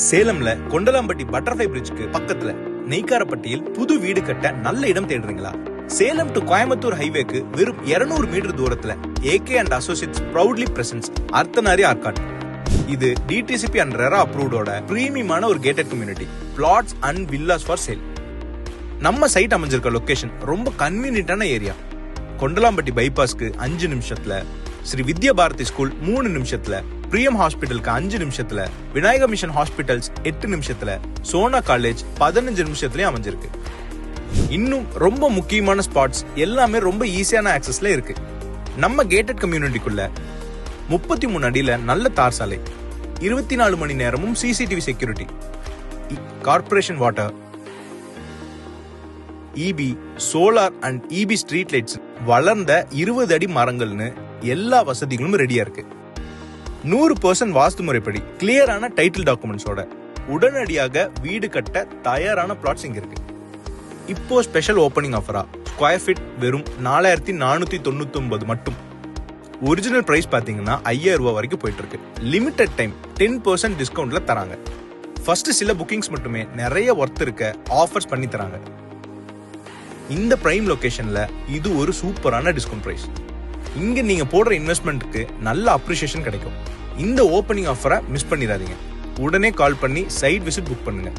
சேலம்ல Kondalampatti butterfly பிரிட்ஜ்க்கு பக்கத்துல நெய்க்காரப்பட்டியில் புது வீடு கட்ட நல்ல இடம் தேடுறீங்களா? சேலம் டு கோயம்புத்தூர் ஹைவேக்கு வெறும் 200 மீட்டர் தூரத்துல AK and Associates proudly presents Ardhanari Arcot. இது DTCP and RERA அப்ரூவ்டோட பிரீமியமான ஒரு gated community. Flats and villas for sale. நம்ம சைட் அமைஞ்சிருக்க லொகேஷன் ரொம்ப கன்வீனியன்டான ஏரியா. கொண்டலாம்பட்டி பைபாஸ்க்கு 5 நிமிஷத்துல, ஸ்ரீ வித்யா பாரதி ஸ்கூல் 3 நிமிஷத்துல, பிரியம் ஹாஸ்பிட்டலுக்கு 5 நிமிஷத்துல, விநாயக மிஷன் ஹாஸ்பிட்டல்ஸ் 8 நிமிஷத்துல, சோனா காலேஜ் 15 நிமிஷத்துலயே அமைஞ்சிருக்கு. இன்னும் ரொம்ப முக்கியமான ஸ்பாட்ஸ் எல்லாமே ரொம்ப ஈஸியான ஆக்சஸ்ல இருக்கு. நம்ம கேட்டட் கம்யூனிட்டிக்குள்ள 33 அடியில நல்ல தார் சாலை, 24 மணி நேரமும் CCTV security, corporation water, EB, solar and EB street lights, வளர்ந்த 20 அடி மரங்கள்னு எல்லா வசதிகளும் ரெடியா இருக்கு. 100% வாஸ்து முறைப்படி கிளியரான டைட்டில் டாக்குமெண்ட்ஸோட உடனடியாக வீடு கட்ட தயாரான பிளாட்ஸ் இங்க இருக்கு. இப்போ ஸ்பெஷல் ஓப்பனிங் ஆஃபரா ஸ்கொயர் ஃபீட் வெறும் 4499 மட்டும். ஒரிஜினல் பிரைஸ் பாத்தீங்கன்னா 5000 ரூபாய் வரைக்கும் போயிட்டு இருக்கு. லிமிடெட் டைம் 10% டிஸ்கவுண்ட்ல தராங்க. ஃபர்ஸ்ட் சில புக்கிங்ஸ் மட்டுமே நிறைய ஒர்த் இருக்க ஆஃபர்ஸ் பண்ணி தராங்க. இந்த பிரைம் லொகேஷன்ல இது ஒரு சூப்பரான டிஸ்கவுண்ட் பிரைஸ். இங்க நீங்க போடுற இன்வெஸ்ட்மெண்ட்டுக்கு நல்ல அப்ரிசியேஷன் கிடைக்கும். இந்த ஓப்பனிங் ஆஃபரை மிஸ் பண்ணிடாதீங்க. உடனே கால் பண்ணி சைட் விசிட் புக் பண்ணுங்க.